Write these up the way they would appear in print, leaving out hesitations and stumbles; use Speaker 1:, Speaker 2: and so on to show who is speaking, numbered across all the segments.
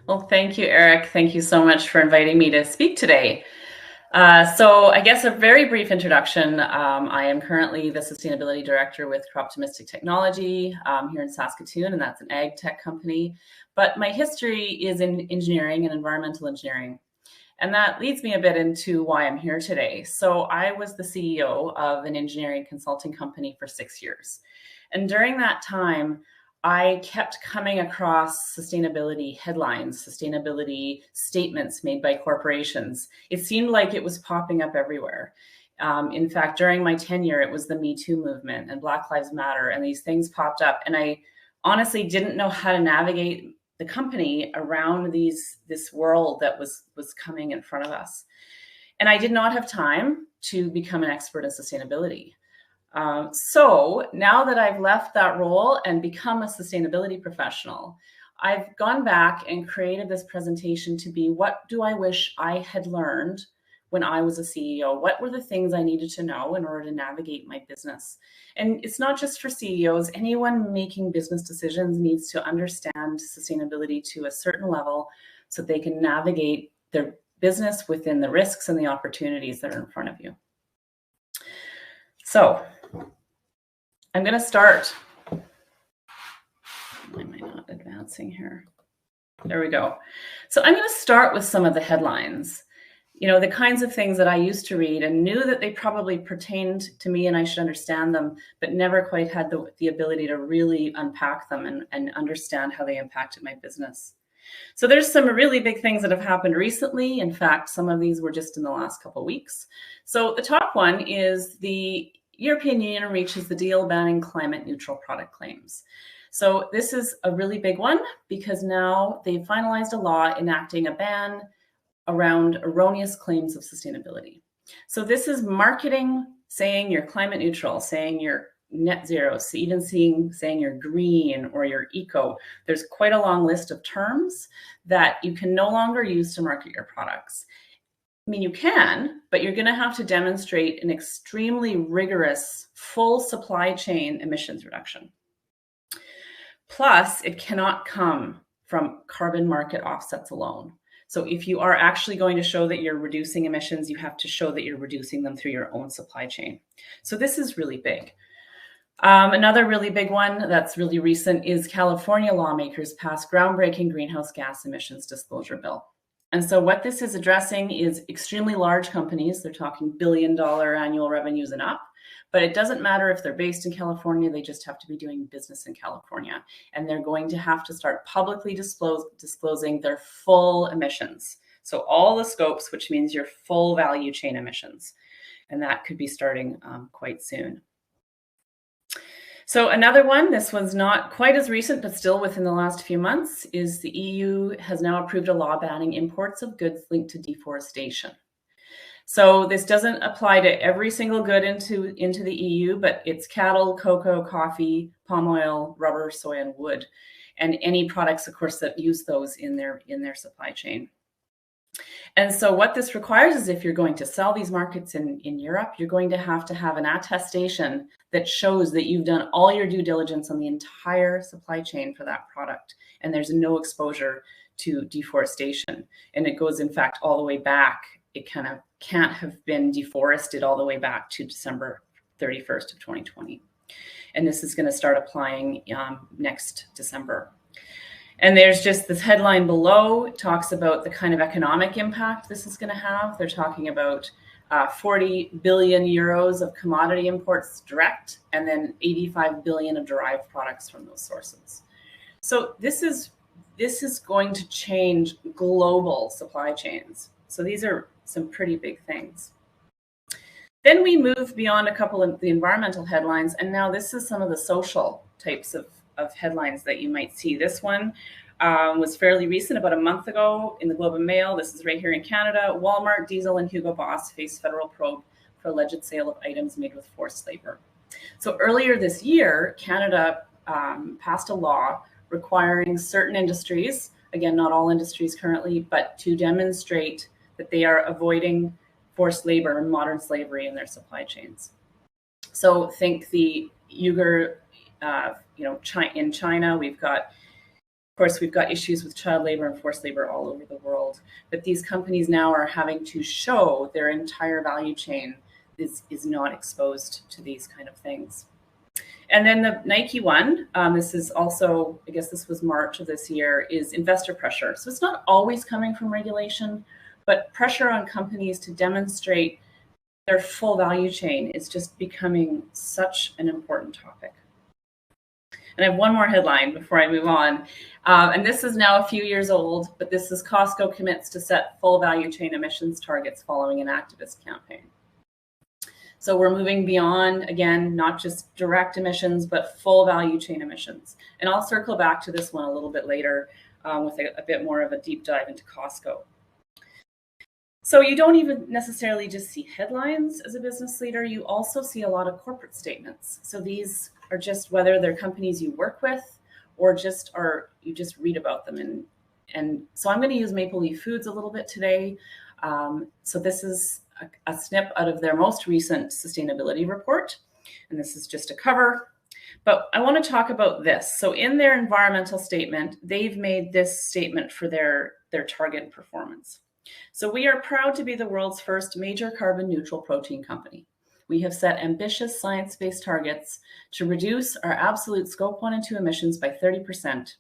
Speaker 1: Well, thank you, Eric. Thank you so much for inviting me to speak today. So I guess a very brief introduction. I am currently the Sustainability Director with Croptimistic Technology here in Saskatoon, and that's an ag tech company. But my history is in engineering and environmental engineering. And that leads me a bit into why I'm here today. So I was the CEO of an engineering consulting company for 6 years. And during that time, I kept coming across sustainability headlines, sustainability statements made by corporations. It seemed like it was popping up everywhere. In fact, during my tenure, it was the Me Too movement and Black Lives Matter, and these things popped up. And I honestly didn't know how to navigate the company around this world that was coming in front of us. And I did not have time to become an expert in sustainability. So now that I've left that role and become a sustainability professional, I've gone back and created this presentation to be, what do I wish I had learned when I was a CEO? What were the things I needed to know in order to navigate my business? And it's not just for CEOs. Anyone making business decisions needs to understand sustainability to a certain level so they can navigate their business within the risks and the opportunities that are in front of you. So I'm going to start. Why am I not advancing here? There we go. So I'm going to start with some of the headlines. You know, the kinds of things that I used to read and knew that they probably pertained to me and I should understand them, but never quite had the ability to really unpack them and understand how they impacted my business. So there's some really big things that have happened recently. In fact, some of these were just in the last couple of weeks. So the top one is the European Union reaches the deal banning climate neutral product claims. So this is a really big one because now they've finalized a law enacting a ban around erroneous claims of sustainability. So this is marketing saying you're climate neutral, saying you're net zero, so even saying you're green or you're eco. There's quite a long list of terms that you can no longer use to market your products. I mean, you can, but you're going to have to demonstrate an extremely rigorous full supply chain emissions reduction. Plus, it cannot come from carbon market offsets alone. So if you are actually going to show that you're reducing emissions, you have to show that you're reducing them through your own supply chain. So this is really big. Another really big one that's really recent is California lawmakers passed groundbreaking greenhouse gas emissions disclosure bill. And so what this is addressing is extremely large companies. They're talking billion-dollar annual revenues and up. But it doesn't matter if they're based in California, they just have to be doing business in California. And they're going to have to start publicly disclosing their full emissions. So all the scopes, which means your full value chain emissions. And that could be starting quite soon. So another one, this one's not quite as recent, but still within the last few months, is the EU has now approved a law banning imports of goods linked to deforestation. So this doesn't apply to every single good into the EU, but it's cattle, cocoa, coffee, palm oil, rubber, soy, and wood, and any products, of course, that use those in their supply chain. And so what this requires is if you're going to sell these markets in Europe, you're going to have an attestation that shows that you've done all your due diligence on the entire supply chain for that product, and there's no exposure to deforestation. And it goes, in fact, all the way back. It kind of can't have been deforested all the way back to December 31st of 2020. And this is going to start applying next December. And there's just this headline below. It talks about the kind of economic impact this is going to have. They're talking about 40 billion euros of commodity imports direct, and then 85 billion of derived products from those sources. So this is going to change global supply chains. So these are some pretty big things. Then we move beyond a couple of the environmental headlines, and now this is some of the social types of headlines that you might see. This one was fairly recent, about a month ago in the Globe and Mail. This is right here in Canada. Walmart, Diesel, and Hugo Boss face federal probe for alleged sale of items made with forced labor. So earlier this year, Canada passed a law requiring certain industries, again, not all industries currently, but to demonstrate that they are avoiding forced labor and modern slavery in their supply chains. So think the Uyghur, in China, we've got Of course, we've got issues with child labor and forced labor all over the world, but these companies now are having to show their entire value chain is not exposed to these kind of things. And then the Nike one, this is also, I guess this was March of this year, is investor pressure. So it's not always coming from regulation, but pressure on companies to demonstrate their full value chain is just becoming such an important topic. And I have one more headline before I move on. And this is now a few years old, but this is Costco commits to set full value chain emissions targets following an activist campaign. So we're moving beyond, again, not just direct emissions, but full value chain emissions. And I'll circle back to this one a little bit later with a bit more of a deep dive into Costco. So you don't even necessarily just see headlines as a business leader, you also see a lot of corporate statements. So these are just whether they're companies you work with or you just read about them. And so I'm going to use Maple Leaf Foods a little bit today. So this is a snip out of their most recent sustainability report. And this is just a cover. But I want to talk about this. So in their environmental statement, they've made this statement for their target performance. So we are proud to be the world's first major carbon neutral protein company. We have set ambitious science-based targets to reduce our absolute Scope 1 and 2 emissions by 30%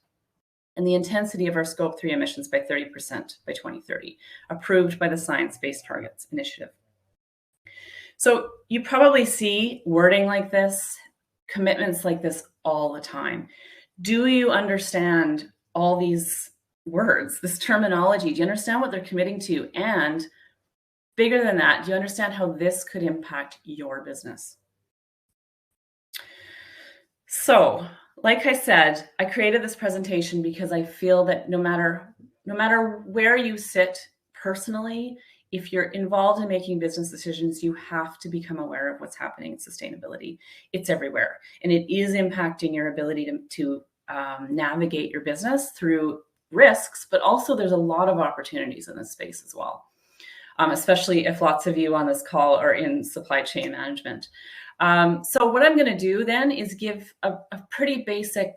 Speaker 1: and the intensity of our Scope 3 emissions by 30% by 2030, approved by the Science Based Targets Initiative. So you probably see wording like this, commitments like this all the time. Do you understand all these words, this terminology? Do you understand what they're committing to? And bigger than that, do you understand how this could impact your business? So, like I said, I created this presentation because I feel that no matter where you sit personally, if you're involved in making business decisions, you have to become aware of what's happening in sustainability. It's everywhere, and it is impacting your ability to navigate your business through risks, but also there's a lot of opportunities in this space as well, especially if lots of you on this call are in supply chain management. So what I'm going to do then is give a pretty basic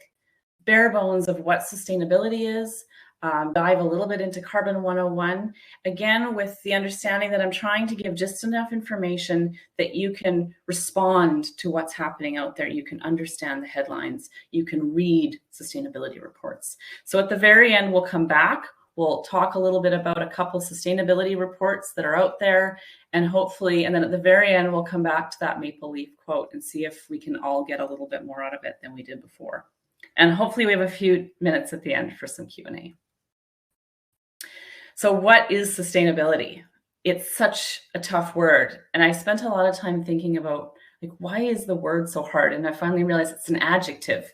Speaker 1: bare bones of what sustainability is, dive a little bit into Carbon 101, again, with the understanding that I'm trying to give just enough information that you can respond to what's happening out there. You can understand the headlines. You can read sustainability reports. So at the very end, we'll come back. We'll talk a little bit about a couple sustainability reports that are out there, and hopefully, and then at the very end, we'll come back to that Maple Leaf quote and see if we can all get a little bit more out of it than we did before. And hopefully we have a few minutes at the end for some Q&A. So what is sustainability? It's such a tough word. And I spent a lot of time thinking about, like, why is the word so hard? And I finally realized it's an adjective.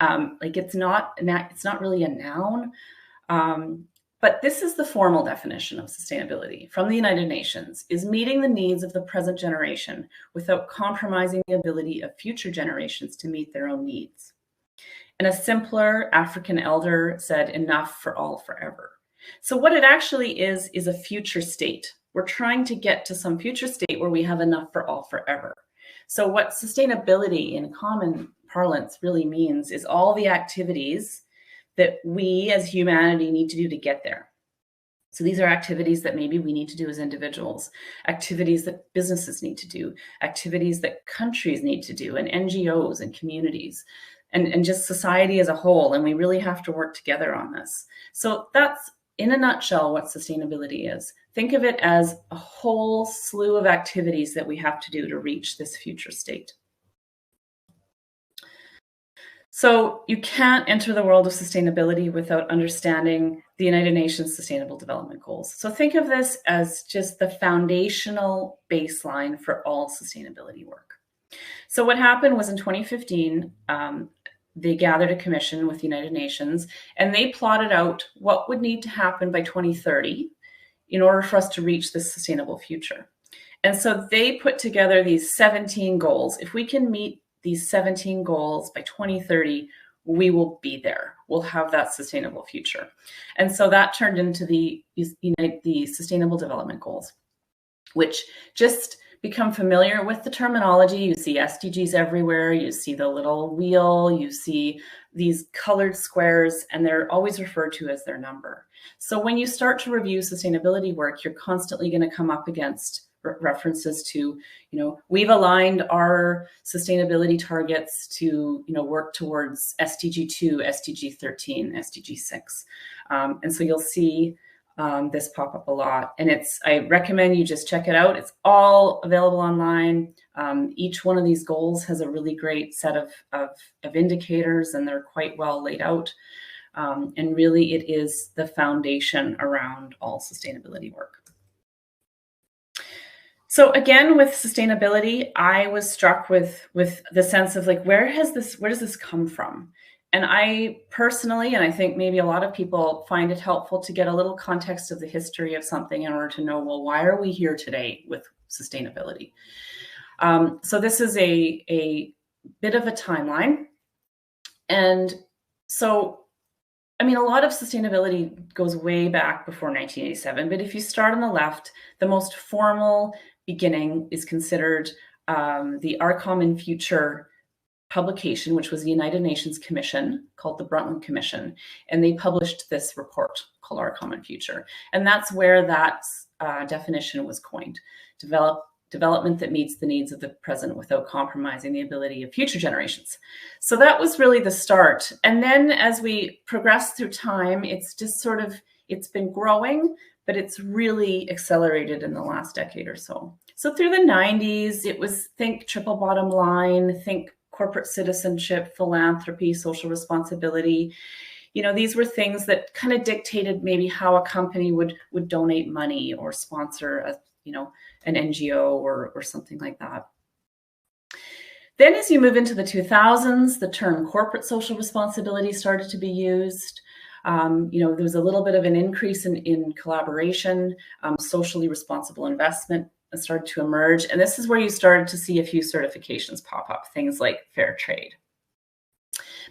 Speaker 1: It's not really a noun. But this is the formal definition of sustainability from the United Nations: is meeting the needs of the present generation without compromising the ability of future generations to meet their own needs. And a simpler African elder said, enough for all forever. So what it actually is a future state. We're trying to get to some future state where we have enough for all forever. So what sustainability in common parlance really means is all the activities that we as humanity need to do to get there. So these are activities that maybe we need to do as individuals, activities that businesses need to do, activities that countries need to do, and NGOs and communities, and just society as a whole. And we really have to work together on this. So that's, in a nutshell, what sustainability is. Think of it as a whole slew of activities that we have to do to reach this future state. So you can't enter the world of sustainability without understanding the United Nations Sustainable Development Goals. So think of this as just the foundational baseline for all sustainability work. So what happened was in 2015, they gathered a commission with the United Nations, and they plotted out what would need to happen by 2030 in order for us to reach this sustainable future. And so they put together these 17 goals. If we can meet these 17 goals by 2030, we will be there. We'll have that sustainable future. And so that turned into the Sustainable Development Goals, which, just become familiar with the terminology. You see SDGs everywhere. You see the little wheel. You see these colored squares, and they're always referred to as their number. So when you start to review sustainability work, you're constantly going to come up against references to, we've aligned our sustainability targets to, work towards SDG 2, SDG 13, SDG 6. And so you'll see this pop up a lot, and I recommend you just check it out. It's all available online. Each one of these goals has a really great set of indicators, and they're quite well laid out. And really, it is the foundation around all sustainability work. So again, with sustainability, I was struck with the sense of like, where does this come from? And I personally, and I think maybe a lot of people, find it helpful to get a little context of the history of something in order to know, well, why are we here today with sustainability? So this is a bit of a timeline. And so, I mean, a lot of sustainability goes way back before 1987, but if you start on the left, the most formal beginning is considered the Our Common Future publication, which was the United Nations Commission called the Brundtland Commission, and they published this report called Our Common Future. And that's where that definition was coined: development that meets the needs of the present without compromising the ability of future generations. So that was really the start. And then as we progress through time, it's just it's been growing, but it's really accelerated in the last decade or so. So through the 90s, it was think triple bottom line, think corporate citizenship, philanthropy, social responsibility. These were things that kind of dictated maybe how a company would donate money or sponsor an NGO or something like that. Then as you move into the 2000s, the term corporate social responsibility started to be used. There was a little bit of an increase in collaboration, socially responsible investment started to emerge. And this is where you started to see a few certifications pop up, things like fair trade.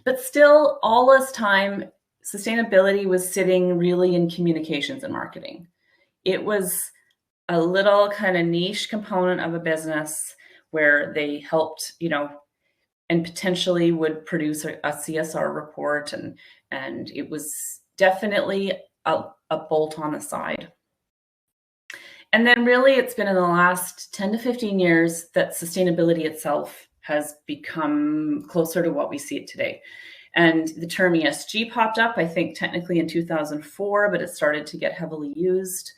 Speaker 1: But still, all this time, sustainability was sitting really in communications and marketing. It was a little kind of niche component of a business where they helped, and potentially would produce a CSR report. And it was definitely a bolt on the side. And then really it's been in the last 10 to 15 years that sustainability itself has become closer to what we see it today. And the term ESG popped up, I think technically in 2004, but it started to get heavily used.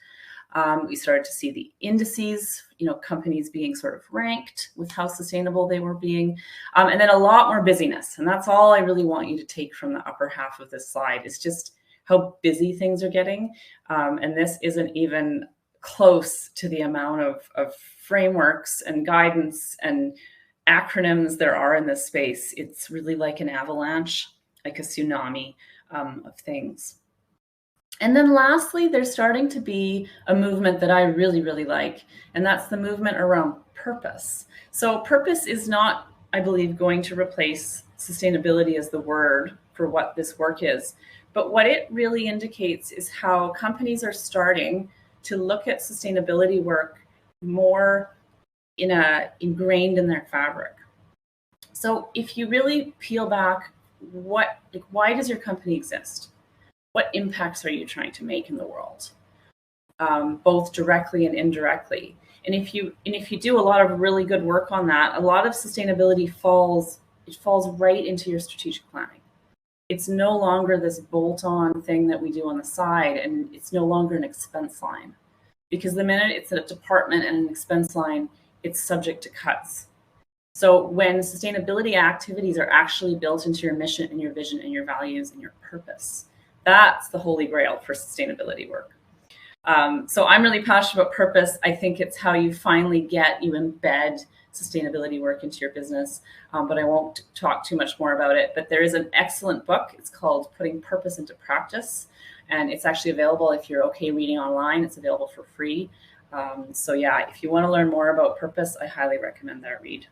Speaker 1: We started to see the indices, companies being sort of ranked with how sustainable they were being, and then a lot more busyness. And that's all I really want you to take from the upper half of this slide, is just how busy things are getting. And this isn't even close to the amount of frameworks and guidance and acronyms there are in this space. It's really like an avalanche, like a tsunami of things. And then lastly, there's starting to be a movement that I really, really like, and that's the movement around purpose. So purpose is not, I believe, going to replace sustainability as the word for what this work is. But what it really indicates is how companies are starting to look at sustainability work more ingrained in their fabric. So if you really peel back, why does your company exist? What impacts are you trying to make in the world, both directly and indirectly? And if you do a lot of really good work on that, a lot of sustainability falls right into your strategic planning. It's no longer this bolt-on thing that we do on the side, and it's no longer an expense line, because the minute it's a department and an expense line, it's subject to cuts. So when sustainability activities are actually built into your mission and your vision and your values and your purpose, that's the holy grail for sustainability work. So I'm really passionate about purpose. I think it's how you finally you embed sustainability work into your business, but I won't talk too much more about it. But there is an excellent book. It's called Putting Purpose into Practice, and it's actually available if you're okay reading online. It's available for free. So yeah, if you want to learn more about purpose, I highly recommend that read.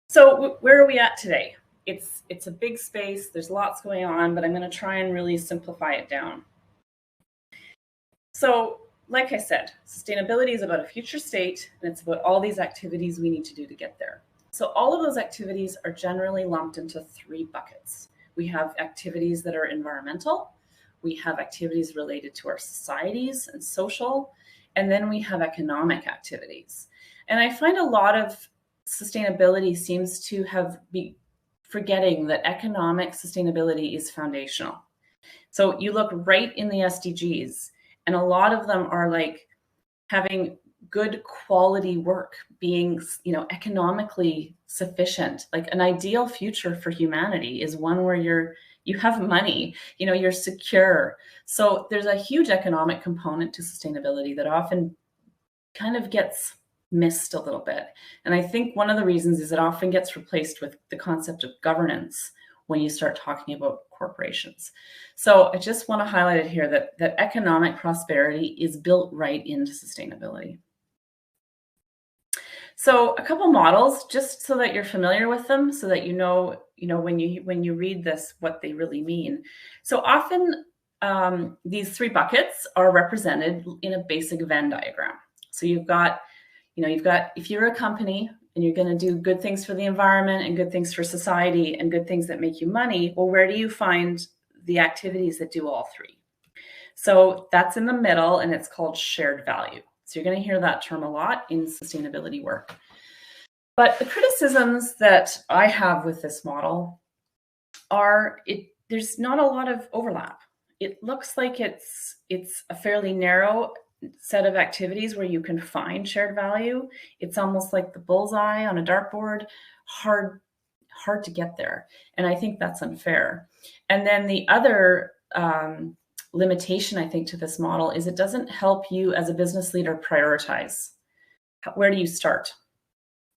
Speaker 1: So where are we at today? It's a big space. There's lots going on, but I'm going to try and really simplify it down. So like I said, sustainability is about a future state, and it's about all these activities we need to do to get there. So all of those activities are generally lumped into 3 buckets. We have activities that are environmental, we have activities related to our societies and social, and then we have economic activities. And I find a lot of sustainability seems to have be forgetting that economic sustainability is foundational. So you look right in the SDGs, and a lot of them are like having good quality work, being, economically sufficient. Like an ideal future for humanity is one where you have money, you're secure. So there's a huge economic component to sustainability that often kind of gets missed a little bit. And I think one of the reasons is it often gets replaced with the concept of governance when you start talking about corporations. So I just want to highlight it here that economic prosperity is built right into sustainability. So a couple models, just so that you're familiar with them, so that you know when you read this, what they really mean. So often these 3 buckets are represented in a basic Venn diagram. So you've got, if you're a company and you're going to do good things for the environment and good things for society and good things that make you money, well, where do you find the activities that do all 3? So that's in the middle, and it's called shared value. So you're going to hear that term a lot in sustainability work. But the criticisms that I have with this model are there's not a lot of overlap. It looks like it's a fairly narrow set of activities where you can find shared value. It's almost like the bullseye on a dartboard, hard to get there. And I think that's unfair. And then the other limitation, I think, to this model is it doesn't help you as a business leader prioritize. Where do you start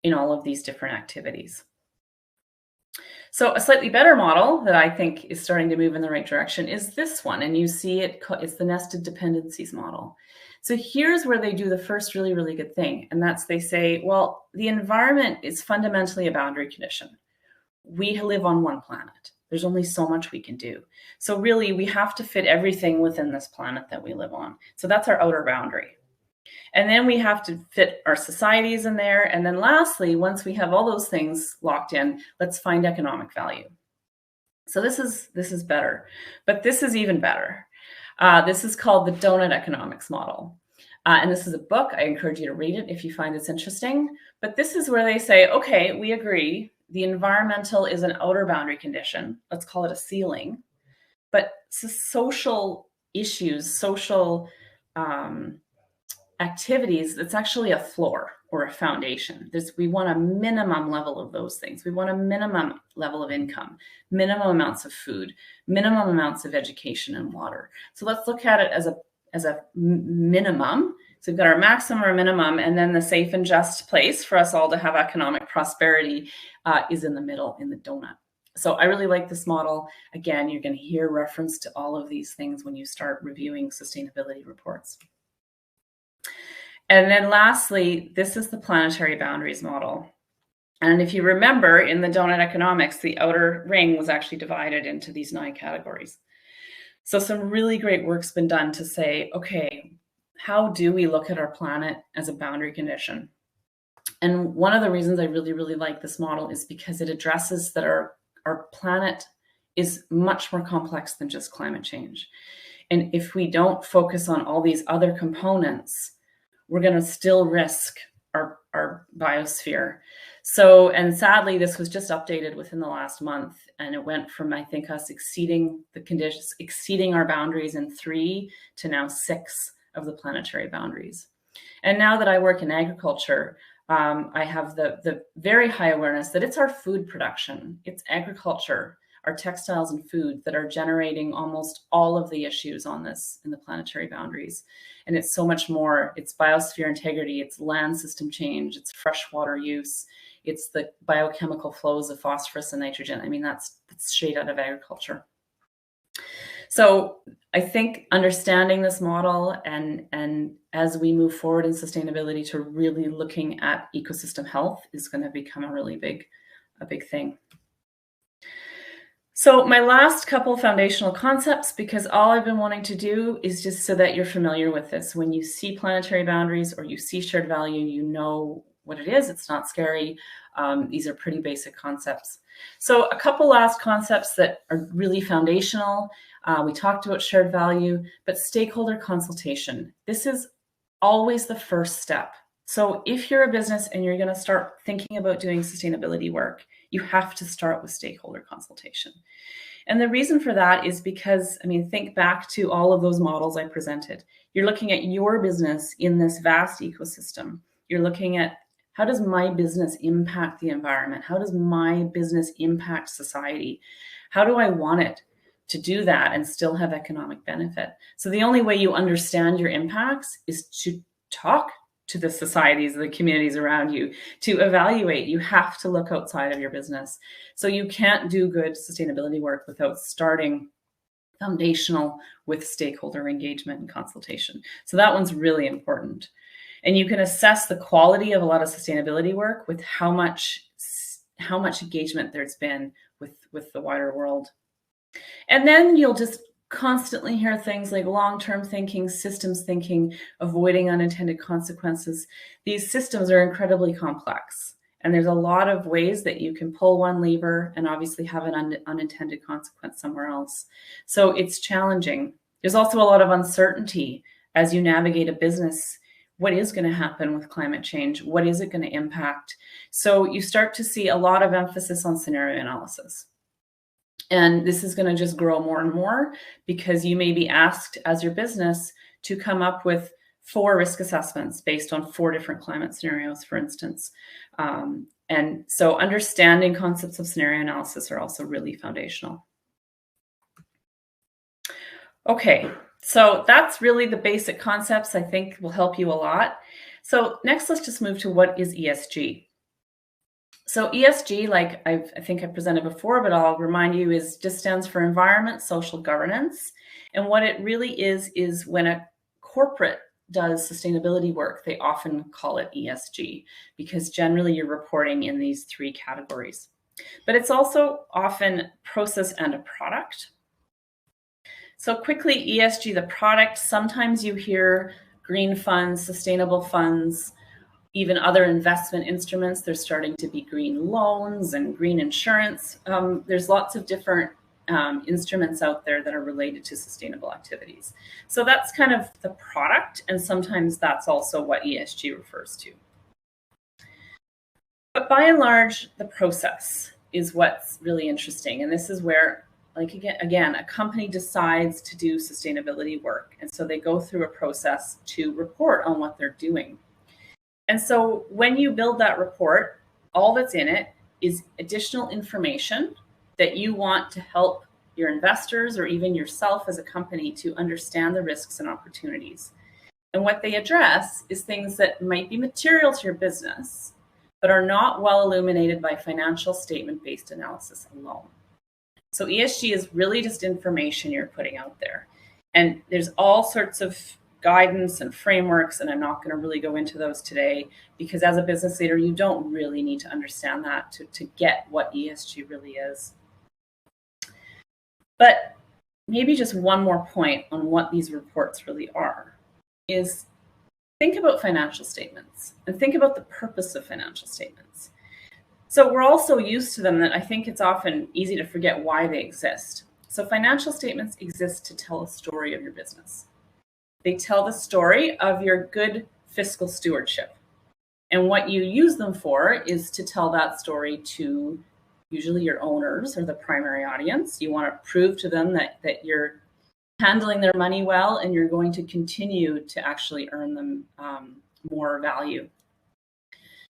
Speaker 1: in all of these different activities? So a slightly better model that I think is starting to move in the right direction is this one. And you see it's the nested dependencies model. So here's where they do the first really, really good thing. And that's they say, well, the environment is fundamentally a boundary condition. We live on one planet. There's only so much we can do. So really, we have to fit everything within this planet that we live on. So that's our outer boundary. And then we have to fit our societies in there. And then lastly, once we have all those things locked in, let's find economic value. So this is better, but this is even better. This is called the donut economics model. And this is a book. I encourage you to read it if you find this interesting. But this is where they say, okay, we agree. The environmental is an outer boundary condition. Let's call it a ceiling. But social issues, social activities, it's actually a floor or a foundation. We want a minimum level of those things. We want a minimum level of income, minimum amounts of food, minimum amounts of education and water. So let's look at it as a minimum. So we've got our maximum or minimum, and then the safe and just place for us all to have economic prosperity is in the middle, in the donut. So I really like this model. Again, you're going to hear reference to all of these things when you start reviewing sustainability reports. And then lastly, this is the planetary boundaries model. And if you remember, in the donut economics, the outer ring was actually divided into these 9 categories. So some really great work's been done to say, okay, how do we look at our planet as a boundary condition? And one of the reasons I really, really like this model is because it addresses that our planet is much more complex than just climate change. And if we don't focus on all these other components, we're going to still risk our biosphere. So, and sadly, this was just updated within the last month, and it went from, I think, us exceeding the conditions, exceeding our boundaries in 3 to now 6 of the planetary boundaries. And now that I work in agriculture, I have the very high awareness that it's our food production, it's agriculture, our textiles and food that are generating almost all of the issues on this in the planetary boundaries. And it's so much more. It's biosphere integrity, it's land system change, it's freshwater use, it's the biochemical flows of phosphorus and nitrogen. I mean, that's straight out of agriculture. So I think understanding this model and as we move forward in sustainability to really looking at ecosystem health is going to become a big thing. So my last couple foundational concepts, because all I've been wanting to do is just so that you're familiar with this. When you see planetary boundaries or you see shared value, you know what it is. It's not scary. These are pretty basic concepts. So a couple last concepts that are really foundational. We talked about shared value, but stakeholder consultation. This is always the first step. So if you're a business and you're going to start thinking about doing sustainability work, you have to start with stakeholder consultation. And the reason for that is because, I mean, think back to all of those models I presented. You're looking at your business in this vast ecosystem. You're looking at, how does my business impact the environment? How does my business impact society? How do I want it to do that and still have economic benefit? So the only way you understand your impacts is to talk to the societies, the communities around you, to evaluate. You have to look outside of your business. So you can't do good sustainability work without starting foundational with stakeholder engagement and consultation. So that one's really important. And you can assess the quality of a lot of sustainability work with how much engagement there's been with the wider world. And then you'll just constantly hear things like long-term thinking, systems thinking, avoiding unintended consequences. These systems are incredibly complex, and there's a lot of ways that you can pull one lever and obviously have an unintended consequence somewhere else. So it's challenging. There's also a lot of uncertainty as you navigate a business. What is going to happen with climate change? What is it going to impact? So you start to see a lot of emphasis on scenario analysis. And this is going to just grow more and more because you may be asked as your business to come up with 4 risk assessments based on 4 different climate scenarios, for instance. And so understanding concepts of scenario analysis are also really foundational. Okay, so that's really the basic concepts I think will help you a lot. So next, let's just move to what is ESG. So ESG, like I think I presented before, but I'll remind you, just stands for environment, social governance. And what it really is when a corporate does sustainability work, they often call it ESG because generally you're reporting in these 3 categories. But it's also often process and a product. So quickly, ESG, the product, sometimes you hear green funds, sustainable funds, even other investment instruments. There's starting to be green loans and green insurance. There's lots of different instruments out there that are related to sustainable activities. So that's kind of the product, and sometimes that's also what ESG refers to. But by and large, the process is what's really interesting. And this is where, like again, a company decides to do sustainability work. And so they go through a process to report on what they're doing. And so when you build that report, all that's in it is additional information that you want to help your investors or even yourself as a company to understand the risks and opportunities. And what they address is things that might be material to your business, but are not well illuminated by financial statement-based analysis alone. So ESG is really just information you're putting out there. And there's all sorts of guidance and frameworks, and I'm not going to really go into those today because as a business leader, you don't really need to understand that to get what ESG really is. But maybe just one more point on what these reports really are is think about financial statements and think about the purpose of financial statements. So we're all so used to them that I think it's often easy to forget why they exist. So financial statements exist to tell a story of your business. They tell the story of your good fiscal stewardship. And what you use them for is to tell that story to usually your owners or the primary audience. You want to prove to them that you're handling their money well and you're going to continue to actually earn them more value.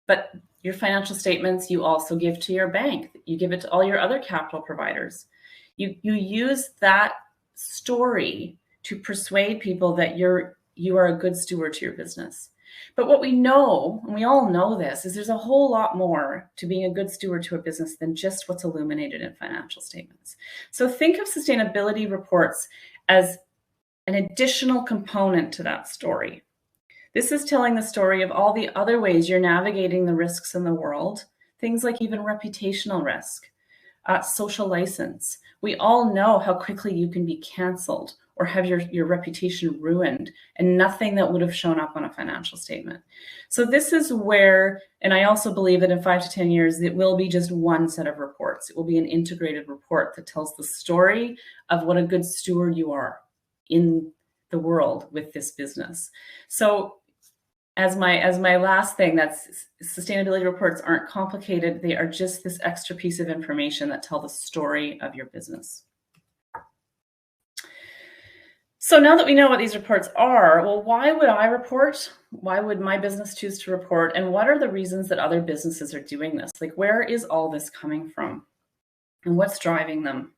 Speaker 1: But your financial statements, you also give to your bank. You give it to all your other capital providers. You use that story to persuade people that you are a good steward to your business. But what we know, and we all know this, is there's a whole lot more to being a good steward to a business than just what's illuminated in financial statements. So think of sustainability reports as an additional component to that story. This is telling the story of all the other ways you're navigating the risks in the world, things like even reputational risk, social license. We all know how quickly you can be canceled or have your reputation ruined, and nothing that would have shown up on a financial statement. So this is where, and I also believe that in 5 to 10 years, it will be just one set of reports. It will be an integrated report that tells the story of what a good steward you are in the world with this business. So as my last thing, that's sustainability reports aren't complicated. They are just this extra piece of information that tell the story of your business. So now that we know what these reports are, well, why would I report? Why would my business choose to report? And what are the reasons that other businesses are doing this? Like, where is all this coming from? And what's driving them?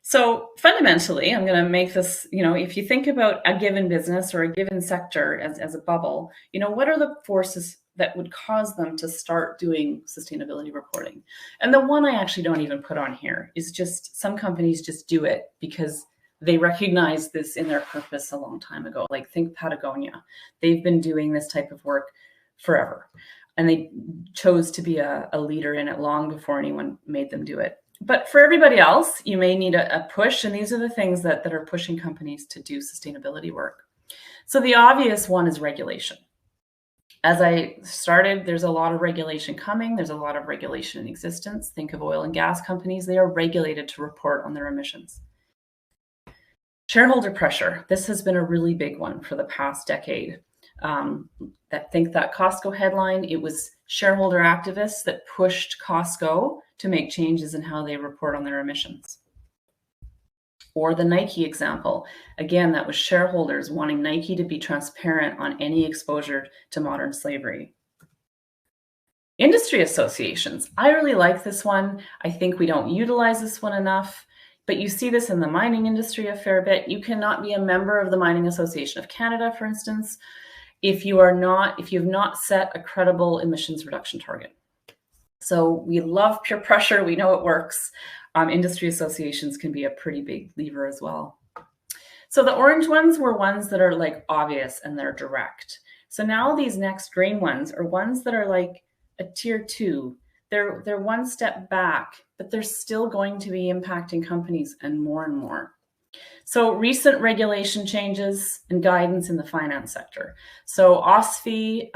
Speaker 1: So fundamentally, I'm going to make this, if you think about a given business or a given sector as a bubble, what are the forces that would cause them to start doing sustainability reporting? And the one I actually don't even put on here is just some companies just do it because they recognize this in their purpose a long time ago. Like, think Patagonia. They've been doing this type of work forever, and they chose to be a leader in it long before anyone made them do it. But for everybody else, you may need a push, and these are the things that are pushing companies to do sustainability work. So the obvious one is regulation. As I started, there's a lot of regulation coming. There's a lot of regulation in existence. Think of oil and gas companies. They are regulated to report on their emissions. Shareholder pressure. This has been a really big one for the past decade. Think that Costco headline, it was shareholder activists that pushed Costco to make changes in how they report on their emissions. Or the Nike example. Again, that was shareholders wanting Nike to be transparent on any exposure to modern slavery. Industry associations. I really like this one. I think we don't utilize this one enough, but you see this in the mining industry a fair bit. You cannot be a member of the Mining Association of Canada, for instance, if you've not set a credible emissions reduction target. So we love peer pressure. We know it works. Industry associations can be a pretty big lever as well. So the orange ones were ones that are like obvious and they're direct. So now these next green ones are ones that are like a tier 2. They're one step back, but they're still going to be impacting companies and more. So recent regulation changes and guidance in the finance sector. So OSFI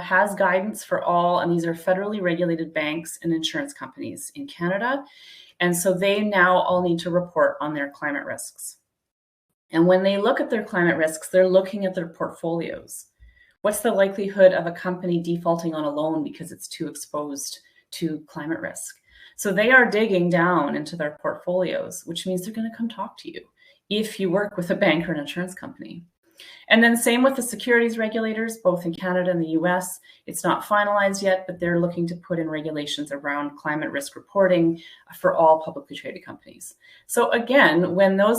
Speaker 1: has guidance for all, and these are federally regulated banks and insurance companies in Canada. And so they now all need to report on their climate risks. And when they look at their climate risks, they're looking at their portfolios. What's the likelihood of a company defaulting on a loan because it's too exposed to climate risk? So they are digging down into their portfolios, which means they're going to come talk to you if you work with a bank or an insurance company. And then same with the securities regulators, both in Canada and the US. It's not finalized yet, but they're looking to put in regulations around climate risk reporting for all publicly traded companies. So again,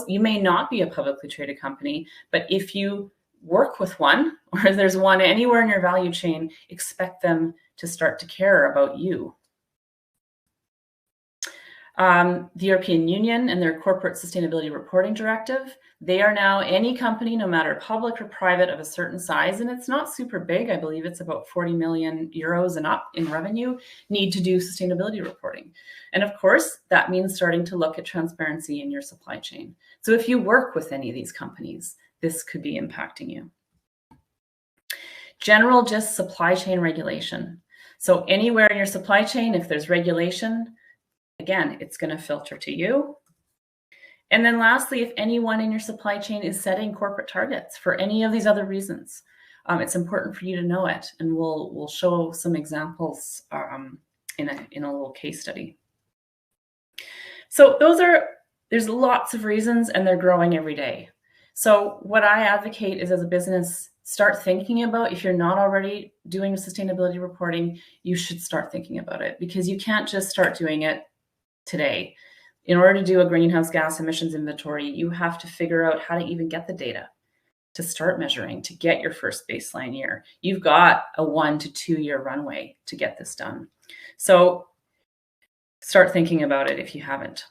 Speaker 1: you may not be a publicly traded company, but if you work with one or there's one anywhere in your value chain, expect them to start to care about you. The European Union and their Corporate Sustainability Reporting Directive, they are now any company, no matter public or private, of a certain size, and it's not super big, I believe it's about 40 million euros and up in revenue, need to do sustainability reporting. And of course, that means starting to look at transparency in your supply chain. So if you work with any of these companies, this could be impacting you. General just supply chain regulation. So anywhere in your supply chain, if there's regulation, again, it's going to filter to you. And then lastly, if anyone in your supply chain is setting corporate targets for any of these other reasons, it's important for you to know it. And we'll show some examples in a little case study. So there's lots of reasons, and they're growing every day. So what I advocate is, as a business, start thinking about, if you're not already doing sustainability reporting, you should start thinking about it, because you can't just start doing it today. In order to do a greenhouse gas emissions inventory, you have to figure out how to even get the data to start measuring, to get your first baseline year. You've got a 1 to 2 year runway to get this done. So start thinking about it if you haven't.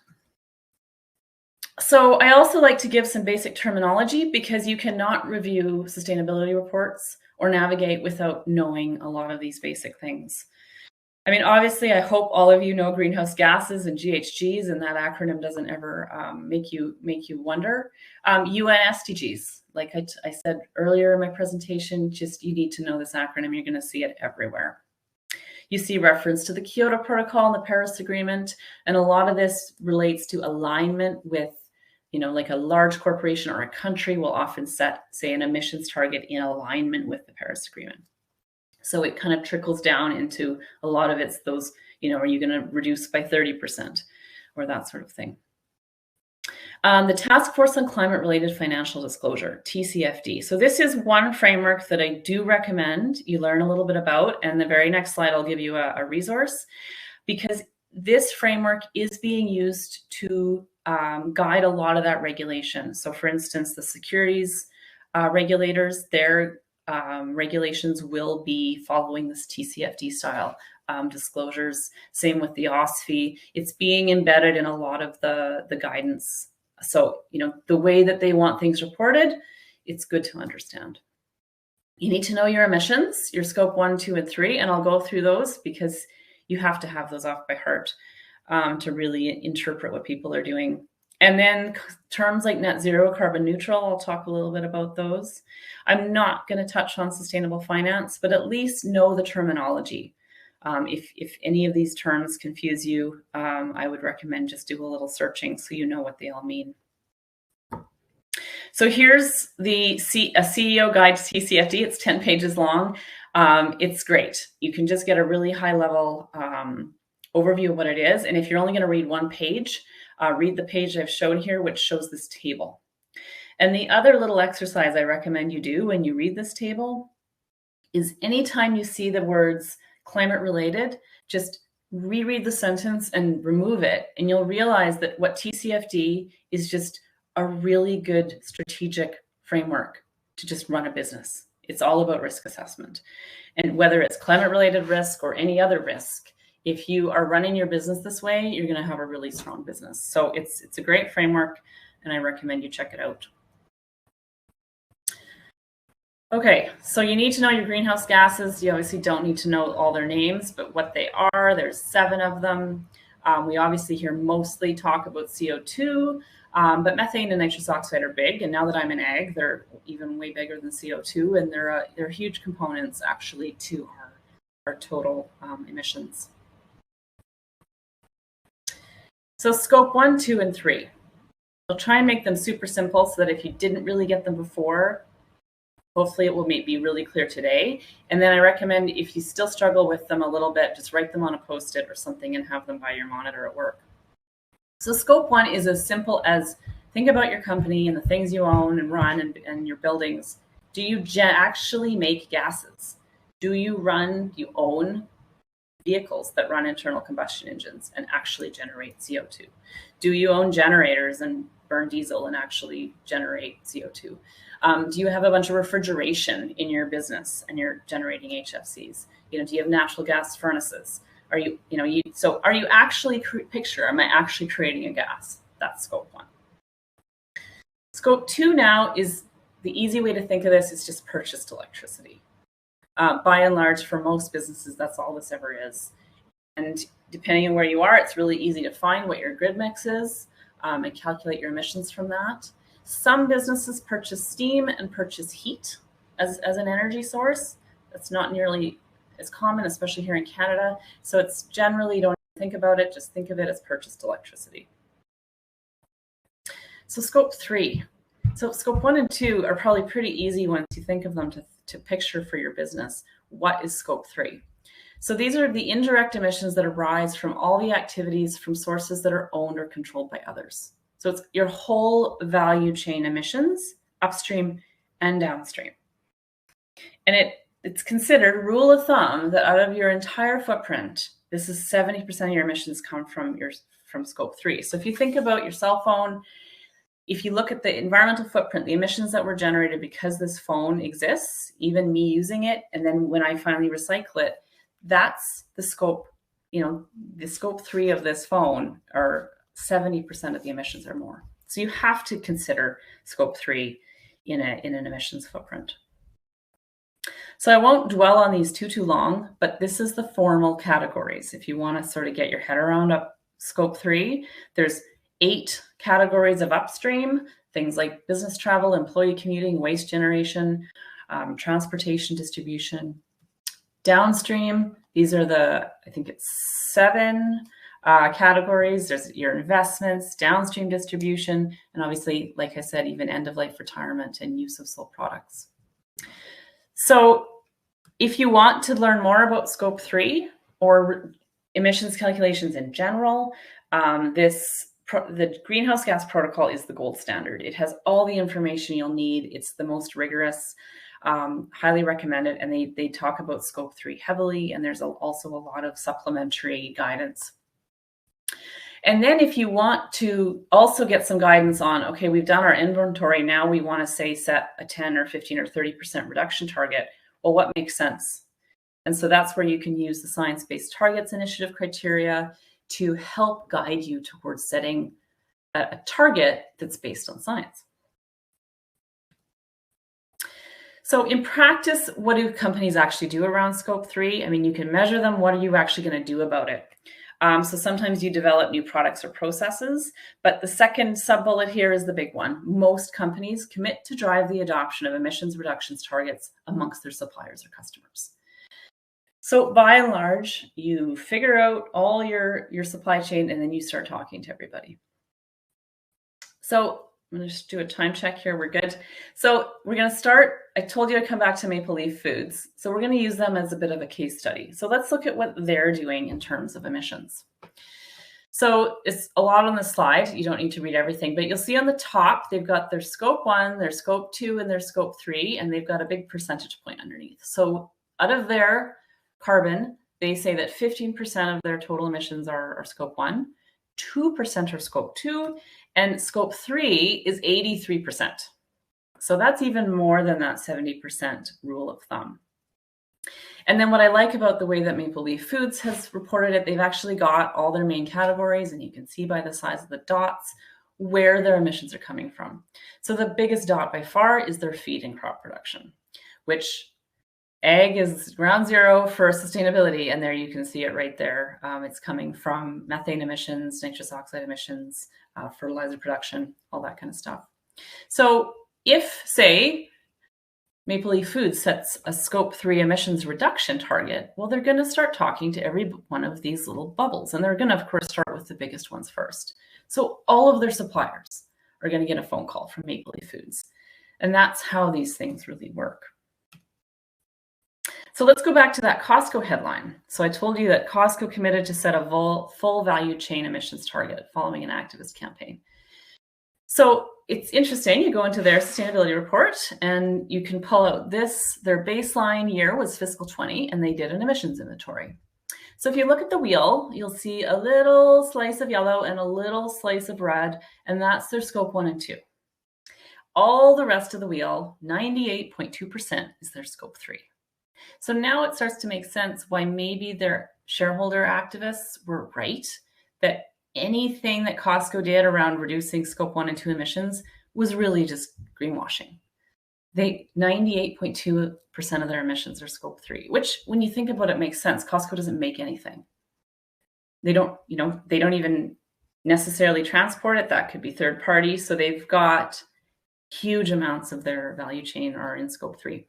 Speaker 1: So I also like to give some basic terminology, because you cannot review sustainability reports or navigate without knowing a lot of these basic things. I mean, obviously, I hope all of you know greenhouse gases and GHGs, and that acronym doesn't ever make you wonder. UN SDGs, like I said earlier in my presentation, just you need to know this acronym. You're going to see it everywhere. You see reference to the Kyoto Protocol and the Paris Agreement, and a lot of this relates to alignment with, you know, like a large corporation or a country will often set, say, an emissions target in alignment with the Paris Agreement. So it kind of trickles down into a lot of it's those, you know, are you going to reduce by 30% or that sort of thing. The Task Force on Climate-Related Financial Disclosure, TCFD. So this is one framework that I do recommend you learn a little bit about. And the very next slide, I'll give you a resource, because this framework is being used to guide a lot of that regulation. So for instance, the securities regulators, their regulations will be following this TCFD style disclosures. Same with the OSFI. It's being embedded in a lot of the guidance. So, you know, the way that they want things reported, it's good to understand. You need to know your emissions, your scope 1, 2, and 3, and I'll go through those because you have to have those off by heart to really interpret what people are doing. And then terms like net zero, carbon neutral, I'll talk a little bit about those. I'm not going to touch on sustainable finance, but at least know the terminology. If any of these terms confuse you, I would recommend just do a little searching so you know what they all mean. So here's a CEO guide to TCFD. It's 10 pages long. It's great. You can just get a really high level overview of what it is. And if you're only going to read one page, read the page I've shown here, which shows this table. And the other little exercise I recommend you do when you read this table is anytime you see the words climate related, just reread the sentence and remove it. And you'll realize that what TCFD is just a really good strategic framework to just run a business. It's all about risk assessment. And whether it's climate related risk or any other risk, if you are running your business this way, you're going to have a really strong business. So it's a great framework, and I recommend you check it out. Okay, so you need to know your greenhouse gases. You obviously don't need to know all their names, but what they are, there's 7 of them. We obviously hear mostly talk about CO2, but methane and nitrous oxide are big. And now that I'm in ag, they're even way bigger than CO2, and they're huge components actually to our total emissions. So scope 1, 2, and 3. I'll try and make them super simple so that if you didn't really get them before, hopefully it will be really clear today. And then I recommend if you still struggle with them a little bit, just write them on a Post-it or something and have them by your monitor at work. So scope 1 is as simple as think about your company and the things you own and run and your buildings. Do you actually make gases? Do you own vehicles that run internal combustion engines and actually generate CO2? Do you own generators and burn diesel and actually generate CO2? Do you have a bunch of refrigeration in your business and you're generating HFCs? You know, do you have natural gas furnaces? Are you actually am I actually creating a gas? That's scope 1. Scope 2 now is the easy way to think of this is just purchased electricity. By and large, for most businesses, that's all this ever is. And depending on where you are, it's really easy to find what your grid mix is and calculate your emissions from that. Some businesses purchase steam and purchase heat as an energy source. That's not nearly as common, especially here in Canada. So it's generally, don't think about it, just think of it as purchased electricity. So scope 3. So scope 1 and 2 are probably pretty easy once you think of them to picture for your business. What is scope 3? So these are the indirect emissions that arise from all the activities from sources that are owned or controlled by others. So it's your whole value chain emissions, upstream and downstream. And it's considered rule of thumb that out of your entire footprint, this is 70% of your emissions come from scope 3. So if you think about your cell phone, if you look at the environmental footprint, the emissions that were generated because this phone exists, even me using it, and then when I finally recycle it, that's the scope, the scope 3 of this phone are 70% of the emissions or more. So you have to consider scope 3 in an emissions footprint. So I won't dwell on these too long, but this is the formal categories. If you want to sort of get your head around Scope 3, there's 8 categories of upstream, things like business travel, employee commuting, waste generation, transportation, distribution. Downstream, these are I think it's 7 categories. There's your investments, downstream distribution, and obviously, like I said, even end-of-life retirement and use of sold products. So if you want to learn more about Scope 3 or emissions calculations in general, the Greenhouse Gas Protocol is the gold standard. It has all the information you'll need. It's the most rigorous, highly recommended, and they talk about Scope 3 heavily, and there's also a lot of supplementary guidance. And then if you want to also get some guidance on, okay, we've done our inventory, now we want to set a 10 or 15 or 30% reduction target. Well, what makes sense? And so that's where you can use the Science Based Targets Initiative criteria to help guide you towards setting a target that's based on science. So in practice, what do companies actually do around Scope 3? I mean, you can measure them. What are you actually going to do about it? So sometimes you develop new products or processes, but the second sub-bullet here is the big one. Most companies commit to drive the adoption of emissions reductions targets amongst their suppliers or customers. So by and large, you figure out all your supply chain and then you start talking to everybody. So I'm going to just do a time check here. We're good. So we're going to start. I told you I'd come back to Maple Leaf Foods. So we're going to use them as a bit of a case study. So let's look at what they're doing in terms of emissions. So it's a lot on the slide. You don't need to read everything, but you'll see on the top, they've got their Scope 1, their Scope 2, and their Scope 3, and they've got a big percentage point underneath. So out of their carbon, they say that 15% of their total emissions are Scope 1, 2% are Scope 2, and Scope 3 is 83%. So that's even more than that 70% rule of thumb. And then what I like about the way that Maple Leaf Foods has reported it, they've actually got all their main categories, and you can see by the size of the dots where their emissions are coming from. So the biggest dot by far is their feed and crop production, which ag is ground zero for sustainability. And there you can see it right there. It's coming from methane emissions, nitrous oxide emissions, fertilizer production, all that kind of stuff. So if, say, Maple Leaf Foods sets a Scope 3 emissions reduction target, well, they're going to start talking to every one of these little bubbles. And they're going to, of course, start with the biggest ones first. So all of their suppliers are going to get a phone call from Maple Leaf Foods. And that's how these things really work. So let's go back to that Costco headline. So I told you that Costco committed to set a full value chain emissions target following an activist campaign. So it's interesting, you go into their sustainability report and you can pull out their baseline year was fiscal 20, and they did an emissions inventory. So if you look at the wheel, you'll see a little slice of yellow and a little slice of red, and that's their Scope 1 and 2. All the rest of the wheel, 98.2%, is their Scope 3. So now it starts to make sense why maybe their shareholder activists were right, that anything that Costco did around reducing Scope 1 and 2 emissions was really just greenwashing. 98.2% of their emissions are Scope 3, which when you think about it makes sense. Costco doesn't make anything. They don't even necessarily transport it. That could be third party. So they've got huge amounts of their value chain are in Scope 3.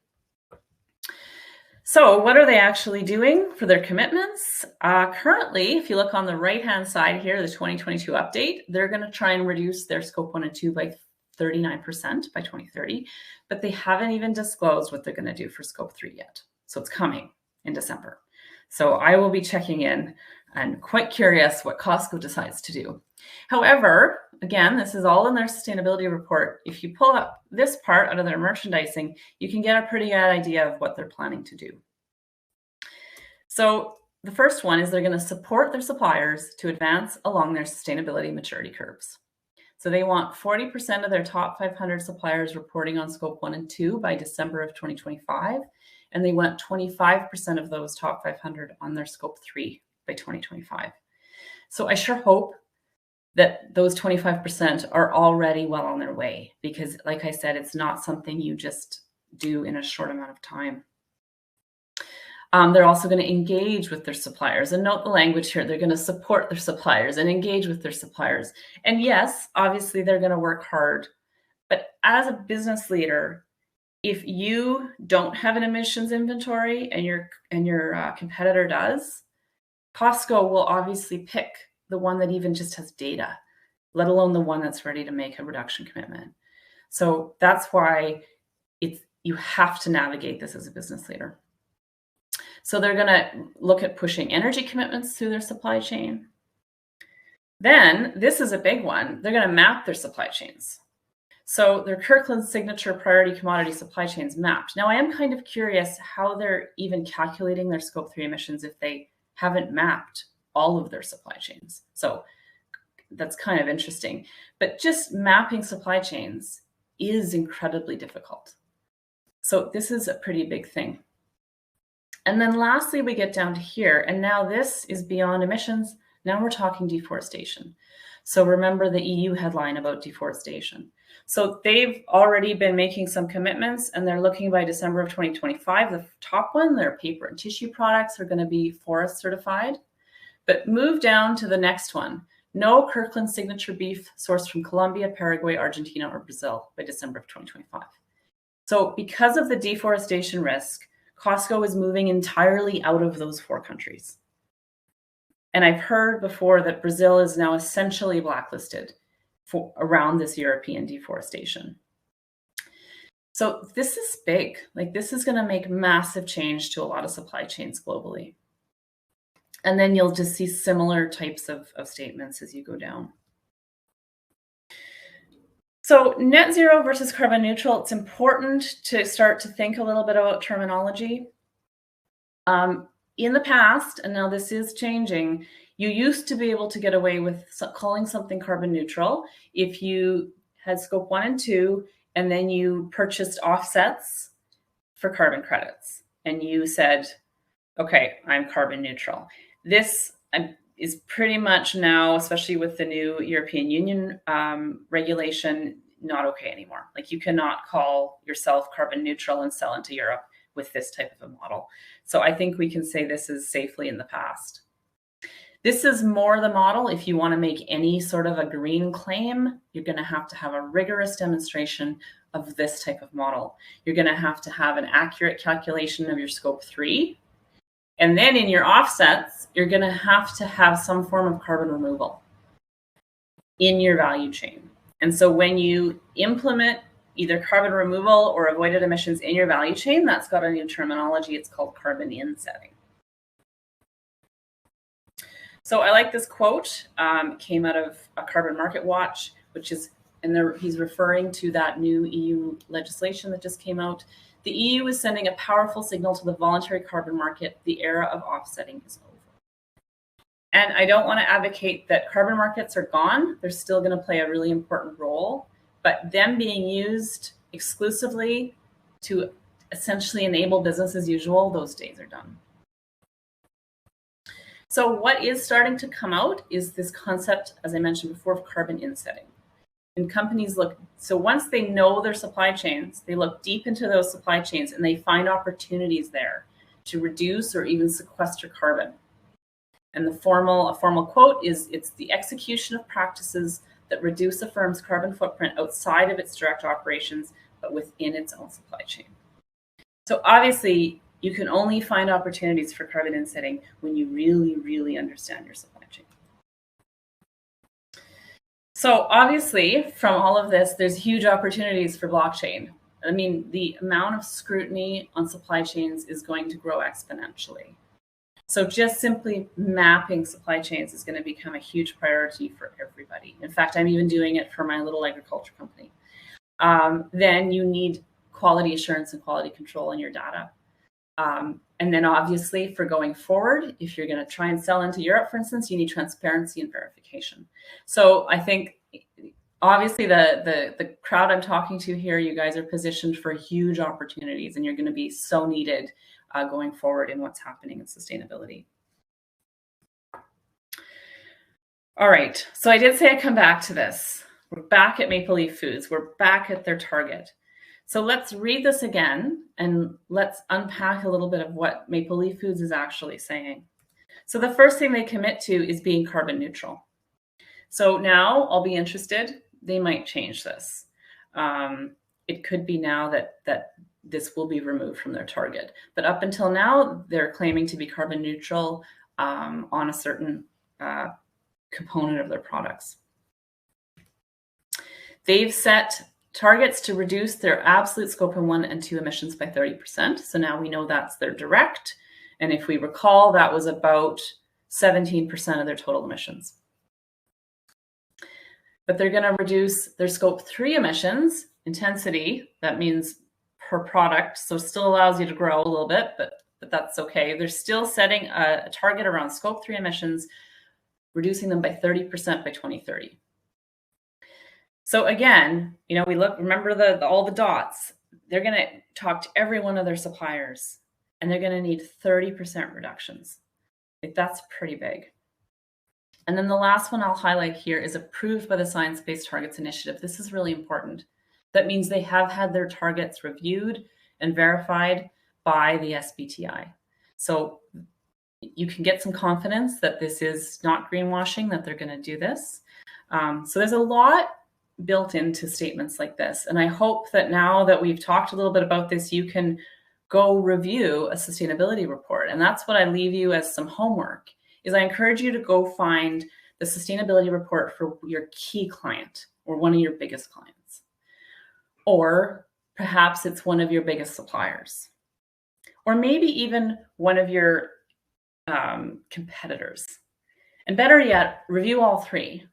Speaker 1: So what are they actually doing for their commitments? Currently, if you look on the right-hand side here, the 2022 update, they're going to try and reduce their Scope 1 and 2 by 39% by 2030, but they haven't even disclosed what they're going to do for Scope 3 yet. So it's coming in December. So I will be checking in and quite curious what Costco decides to do. However, again, this is all in their sustainability report. If you pull up this part out of their merchandising, you can get a pretty good idea of what they're planning to do. So the first one is they're going to support their suppliers to advance along their sustainability maturity curves. So they want 40% of their top 500 suppliers reporting on Scope 1 and 2 by December of 2025, and they want 25% of those top 500 on their Scope 3 by 2025. So I sure hope that those 25% are already well on their way, because like I said, it's not something you just do in a short amount of time. They're also going to engage with their suppliers, and note the language here. They're going to support their suppliers and engage with their suppliers. And yes, obviously they're going to work hard. But as a business leader, if you don't have an emissions inventory and your competitor does, Costco will obviously pick the one that even just has data, let alone the one that's ready to make a reduction commitment. So that's why you have to navigate this as a business leader. So they're going to look at pushing energy commitments through their supply chain. Then, this is a big one, they're going to map their supply chains. So their Kirkland Signature Priority Commodity Supply Chains mapped. Now, I am kind of curious how they're even calculating their Scope 3 emissions if they haven't mapped all of their supply chains. So that's kind of interesting. But just mapping supply chains is incredibly difficult. So this is a pretty big thing. And then lastly, we get down to here, and now this is beyond emissions. Now we're talking deforestation. So remember the EU headline about deforestation. So they've already been making some commitments, and they're looking by December of 2025. The top one, their paper and tissue products are going to be forest certified. But move down to the next one. No Kirkland Signature beef sourced from Colombia, Paraguay, Argentina, or Brazil by December of 2025. So because of the deforestation risk, Costco is moving entirely out of those 4 countries. And I've heard before that Brazil is now essentially blacklisted for around this European deforestation. So this is big. Like, this is going to make massive change to a lot of supply chains globally. And then you'll just see similar types of statements as you go down. So net zero versus carbon neutral, it's important to start to think a little bit about terminology. In the past, and now this is changing, you used to be able to get away with calling something carbon neutral if you had Scope 1 and 2, and then you purchased offsets for carbon credits. And you said, okay, I'm carbon neutral. This is pretty much now, especially with the new European Union regulation, not okay anymore. Like, you cannot call yourself carbon neutral and sell into Europe with this type of a model. So I think we can say this is safely in the past. This is more the model. If you want to make any sort of a green claim, you're going to have a rigorous demonstration of this type of model. You're going to have an accurate calculation of your Scope 3. And then in your offsets, you're going to have some form of carbon removal in your value chain. And so when you implement either carbon removal or avoided emissions in your value chain, that's got a new terminology. It's called carbon insetting. So I like this quote. Came out of a Carbon Market Watch, which is, and he's referring to that new EU legislation that just came out. The EU is sending a powerful signal to the voluntary carbon market. The era of offsetting is over. And I don't want to advocate that carbon markets are gone. They're still going to play a really important role, but them being used exclusively to essentially enable business as usual, those days are done. So what is starting to come out is this concept, as I mentioned before, of carbon insetting. And companies look, so once they know their supply chains, they look deep into those supply chains and they find opportunities there to reduce or even sequester carbon. And a formal quote is, it's the execution of practices that reduce a firm's carbon footprint outside of its direct operations, but within its own supply chain. So obviously, you can only find opportunities for carbon insetting when you really, really understand your supply chain. So obviously, from all of this, there's huge opportunities for blockchain. I mean, the amount of scrutiny on supply chains is going to grow exponentially. So just simply mapping supply chains is going to become a huge priority for everybody. In fact, I'm even doing it for my little agriculture company. Then you need quality assurance and quality control in your data. And then obviously for going forward, if you're going to try and sell into Europe, for instance, you need transparency and verification. So I think obviously the crowd I'm talking to here, you guys are positioned for huge opportunities, and you're going to be so needed going forward in what's happening in sustainability. All right, so I did say I'd come back to this. We're back at Maple Leaf Foods. We're back at their target. So let's read this again and let's unpack a little bit of what Maple Leaf Foods is actually saying. So the first thing they commit to is being carbon neutral. So now I'll be interested. They might change this. It could be now that this will be removed from their target. But up until now, they're claiming to be carbon neutral on a certain component of their products. They've set targets to reduce their absolute scope 1 and 2 emissions by 30%. So now we know that's their direct. And if we recall, that was about 17% of their total emissions. But they're going to reduce their scope 3 emissions intensity. That means per product. So still allows you to grow a little bit, but that's okay. They're still setting a target around scope 3 emissions, reducing them by 30% by 2030. So again, you know, remember all the dots. They're going to talk to every one of their suppliers, and they're going to need 30% reductions. Like, that's pretty big. And then the last one I'll highlight here is approved by the Science Based Targets Initiative. This is really important. That means they have had their targets reviewed and verified by the SBTI. So you can get some confidence that this is not greenwashing, that they're going to do this. So there's a lot built into statements like this. And I hope that now that we've talked a little bit about this, you can go review a sustainability report. And that's what I leave you as some homework, is I encourage you to go find the sustainability report for your key client or one of your biggest clients. Or perhaps it's one of your biggest suppliers. Or maybe even one of your competitors. And better yet, review all three.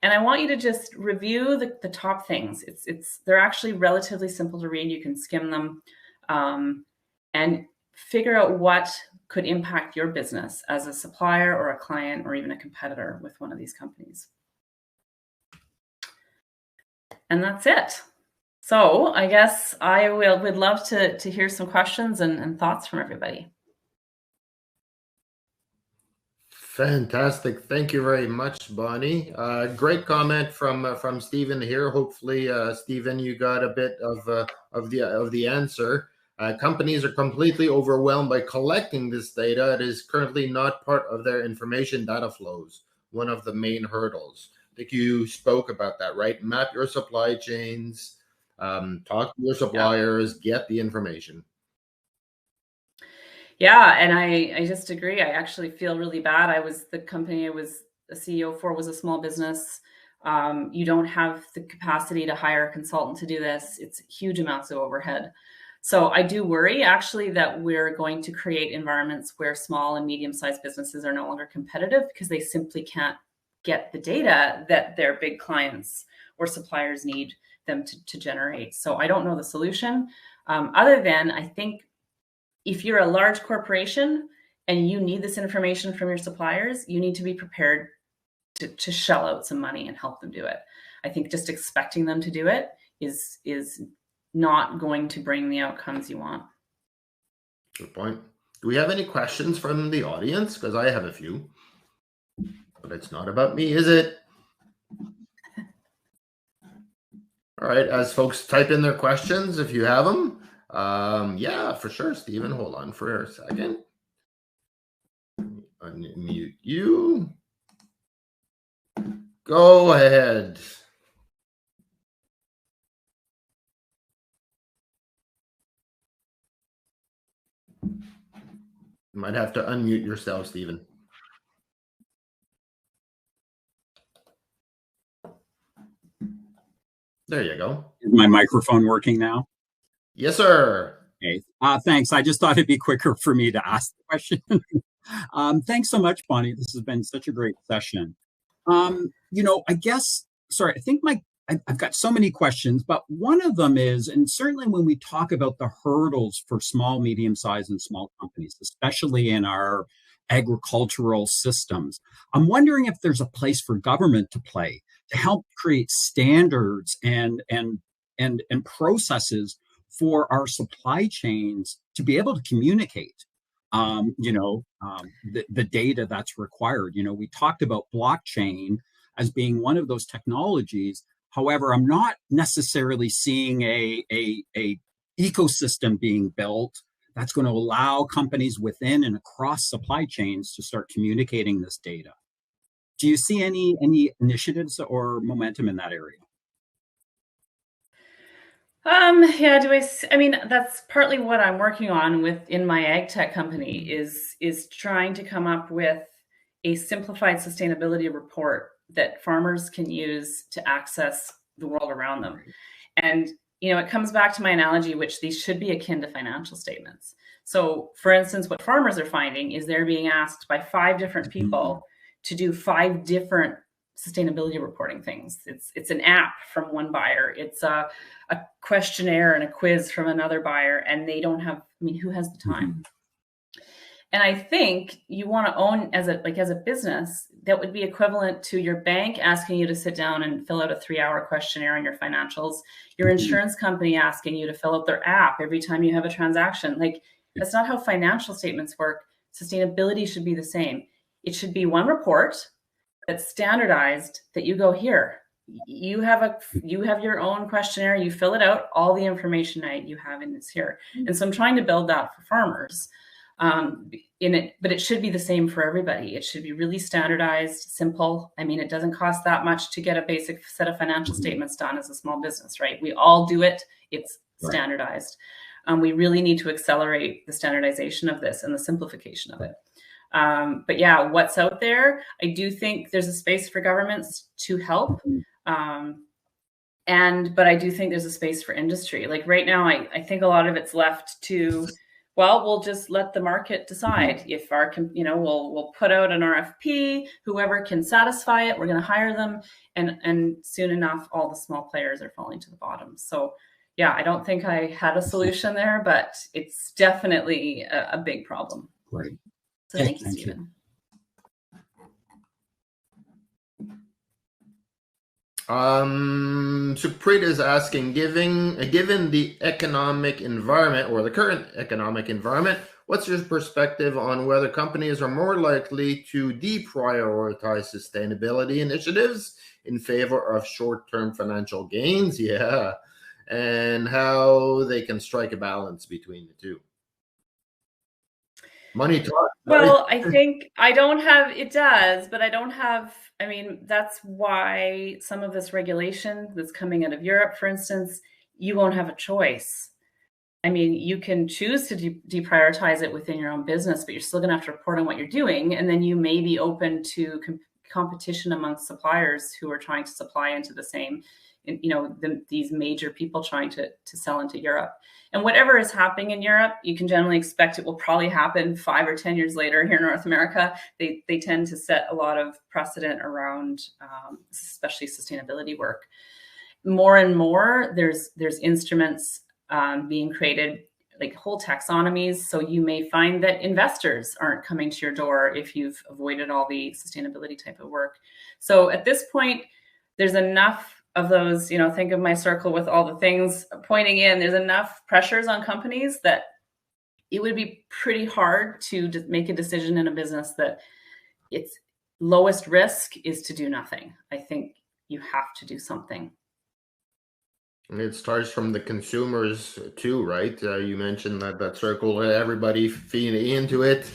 Speaker 1: And I want you to just review the top things. They're actually relatively simple to read. You can skim them and figure out what could impact your business as a supplier or a client or even a competitor with one of these companies. And that's it. So I guess I would love to hear some questions and thoughts from everybody.
Speaker 2: Fantastic. Thank you very much, Bonnie. Great comment from Stephen here. Hopefully, Stephen, you got a bit of the answer. Companies are completely overwhelmed by collecting this data. It is currently not part of their information data flows, one of the main hurdles. I think you spoke about that, right? Map your supply chains, talk to your suppliers, get the information.
Speaker 1: Yeah, and I just agree. I actually feel really bad. The company I was a CEO for was a small business. You don't have the capacity to hire a consultant to do this. It's huge amounts of overhead. So I do worry actually that we're going to create environments where small and medium-sized businesses are no longer competitive because they simply can't get the data that their big clients or suppliers need them to generate. So I don't know the solution other than I think if you're a large corporation and you need this information from your suppliers, you need to be prepared to shell out some money and help them do it. I think just expecting them to do it is not going to bring the outcomes you want.
Speaker 2: Good point. Do we have any questions from the audience? Because I have a few. But it's not about me, is it? All right, as folks type in their questions, if you have them. Yeah, for sure, Stephen. Hold on for a second. Unmute you. Go ahead. You might have to unmute yourself, Stephen. There you go.
Speaker 3: Is my microphone working now?
Speaker 2: Yes, sir.
Speaker 3: Okay. Thanks. I just thought it'd be quicker for me to ask the question. Thanks so much, Bonnie. This has been such a great session. I guess, sorry, I think I've got so many questions, but one of them is, and certainly when we talk about the hurdles for small, medium-sized and small companies, especially in our agricultural systems, I'm wondering if there's a place for government to play to help create standards and processes for our supply chains to be able to communicate, the data that's required. We talked about blockchain as being one of those technologies. However, I'm not necessarily seeing a ecosystem being built that's going to allow companies within and across supply chains to start communicating this data. Do you see any initiatives or momentum in that area?
Speaker 1: Yeah, I mean, that's partly what I'm working on within my ag tech company is trying to come up with a simplified sustainability report that farmers can use to access the world around them. And, it comes back to my analogy, which these should be akin to financial statements. So for instance, what farmers are finding is they're being asked by 5 different people to do 5 different sustainability reporting things. It's an app from one buyer. It's a questionnaire and a quiz from another buyer, and they don't have, who has the time? And I think you want to own as a business, that would be equivalent to your bank asking you to sit down and fill out a 3-hour questionnaire on your financials, your insurance company asking you to fill out their app every time you have a transaction. That's not how financial statements work. Sustainability should be the same. It should be one report that's standardized, that you go, here, you have your own questionnaire, you fill it out, all the information you have in this here. And so I'm trying to build that for farmers but it should be the same for everybody. It should be really standardized, simple. It doesn't cost that much to get a basic set of financial statements done as a small business, right? We all do it. It's standardized. We really need to accelerate the standardization of this and the simplification of it. But yeah, what's out there? I do think there's a space for governments to help. But I do think there's a space for industry. Right now, I think a lot of it's left to, we'll just let the market decide. If we'll put out an RFP, whoever can satisfy it, we're going to hire them. And soon enough, all the small players are falling to the bottom. So yeah, I don't think I had a solution there, but it's definitely a big problem.
Speaker 3: Right.
Speaker 1: So thank you, Stephen.
Speaker 2: Supreet is asking, given the economic environment or the current economic environment, what's your perspective on whether companies are more likely to deprioritize sustainability initiatives in favor of short-term financial gains? Yeah. And how they can strike a balance between the two? Money talk.
Speaker 1: Well, I think it does, but I don't have, that's why some of this regulation that's coming out of Europe, for instance, you won't have a choice. You can choose to deprioritize it within your own business, but you're still going to have to report on what you're doing. And then you may be open to competition amongst suppliers who are trying to supply into the same, these major people trying to sell into Europe. And whatever is happening in Europe, you can generally expect it will probably happen 5 or 10 years later here in North America. They tend to set a lot of precedent around, especially sustainability work. More and more, there's instruments being created, like whole taxonomies. So you may find that investors aren't coming to your door if you've avoided all the sustainability type of work. So at this point, there's enough of those, think of my circle with all the things pointing in, there's enough pressures on companies that it would be pretty hard to make a decision in a business that its lowest risk is to do nothing. I think you have to do something.
Speaker 2: And it starts from the consumers too, right? You mentioned that circle, everybody feeding into it,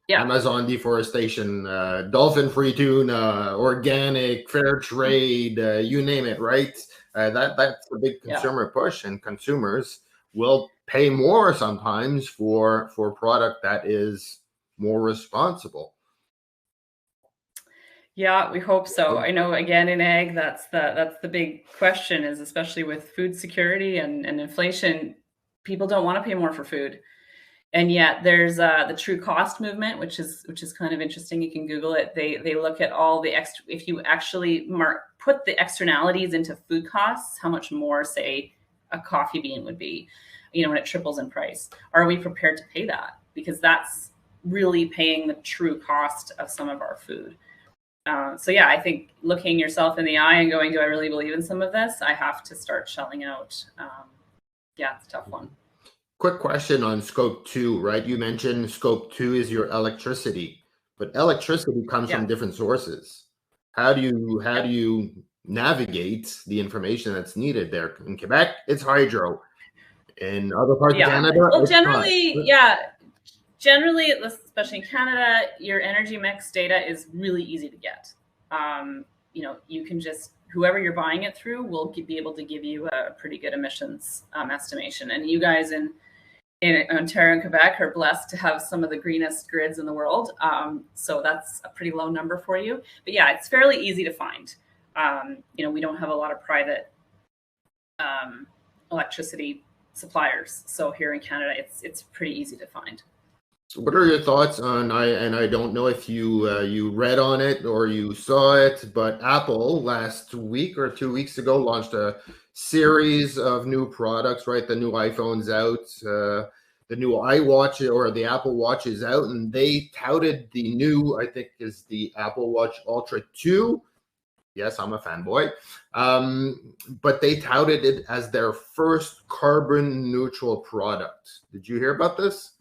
Speaker 2: Yeah. Amazon deforestation, dolphin-free tuna, organic, fair trade, you name it, right? That's a big consumer push, and consumers will pay more sometimes for product that is more responsible.
Speaker 1: Yeah, we hope so. I know, again, in ag, that's the big question, is especially with food security and inflation, people don't want to pay more for food. And yet there's the true cost movement, which is kind of interesting. You can Google it. They look at all the extra, if you actually put the externalities into food costs, how much more, say, a coffee bean would be, when it triples in price. Are we prepared to pay that? Because that's really paying the true cost of some of our food. So yeah, I think looking yourself in the eye and going, do I really believe in some of this? I have to start shelling out. Yeah, it's a tough one.
Speaker 2: Quick question on scope 2, right? You mentioned scope 2 is your electricity, but electricity comes from different sources. How do you navigate the information that's needed there. In Quebec, it's hydro. In other parts of Canada,
Speaker 1: well,
Speaker 2: it's
Speaker 1: generally,
Speaker 2: not.
Speaker 1: generally, especially in Canada, your energy mix data is really easy to get. You know, you can just, whoever you're buying it through will be able to give you a pretty good emissions estimation. And you guys in Ontario and Quebec are blessed to have some of the greenest grids in the world. So that's a pretty low number for you. But yeah, it's fairly easy to find. You know, we don't have a lot of private electricity suppliers. So here in Canada, it's pretty easy to find.
Speaker 2: What are your thoughts on, I don't know if you read on it or you saw it, but Apple last week or 2 weeks ago launched a series of new products, right? The new iPhone's out, the new iWatch or the Apple Watch is out, and they touted the new, I think is the Apple Watch Ultra 2. Yes, I'm a fanboy. But they touted it as their first carbon neutral product. Did you hear about this?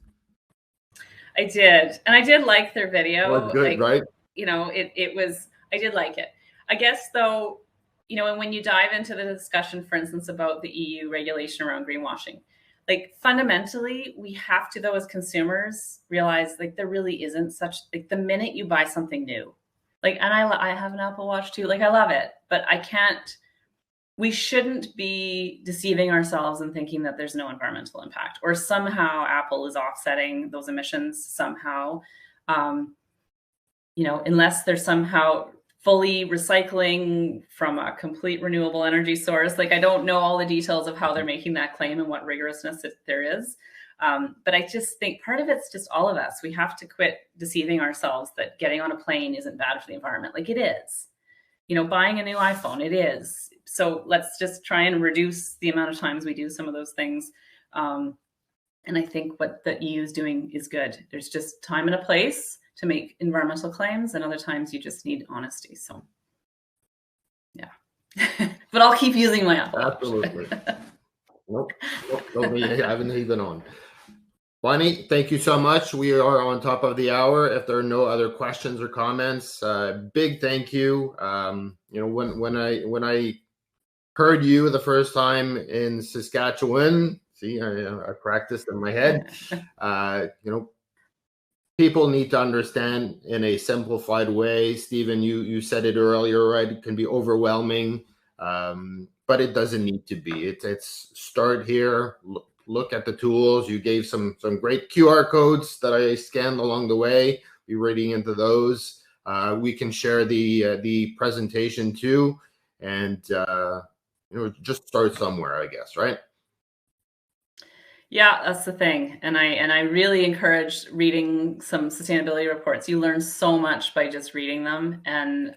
Speaker 1: I did. And I did like their video.
Speaker 2: Well, good,
Speaker 1: like,
Speaker 2: right?
Speaker 1: You know, it was, I did like it. I guess though, you know, and when you dive into the discussion, for instance, about the EU regulation around greenwashing, like fundamentally, we have to, though, as consumers, realize like there really isn't such, like the minute you buy something new, like, and I have an Apple Watch too, like I love it, but I can't, we shouldn't be deceiving ourselves and thinking that there's no environmental impact or somehow Apple is offsetting those emissions somehow, you know, unless they're somehow fully recycling from a complete renewable energy source. Like, I don't know all the details of how they're making that claim and what rigorousness there is. But I just think part of it's just all of us. We have to quit deceiving ourselves that getting on a plane isn't bad for the environment. Like, it is. You know, buying a new iPhone, it is. So let's just try and reduce the amount of times we do some of those things. And I think what the EU is doing is good. There's just time and a place to make environmental claims, and other times you just need honesty. So, yeah. But I'll keep using my Apple Watch.
Speaker 2: Absolutely. Nope. I haven't even on. Bonnie, thank you so much. We are on top of the hour. If there are no other questions or comments, big thank you. You know, when I heard you the first time in Saskatchewan, see, I practiced in my head. You know, people need to understand in a simplified way. Stephen, you said it earlier, right? It can be overwhelming, but it doesn't need to be. It's start here. Look at the tools. You gave some great QR codes that I scanned along the way. Be reading into those. We can share the presentation too, and you know, just start somewhere, I guess, right?
Speaker 1: Yeah, that's the thing. And I really encourage reading some sustainability reports. You learn so much by just reading them. And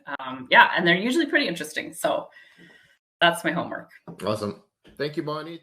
Speaker 1: yeah, and they're usually pretty interesting. So that's my homework.
Speaker 2: Awesome. Thank you, Bonnie.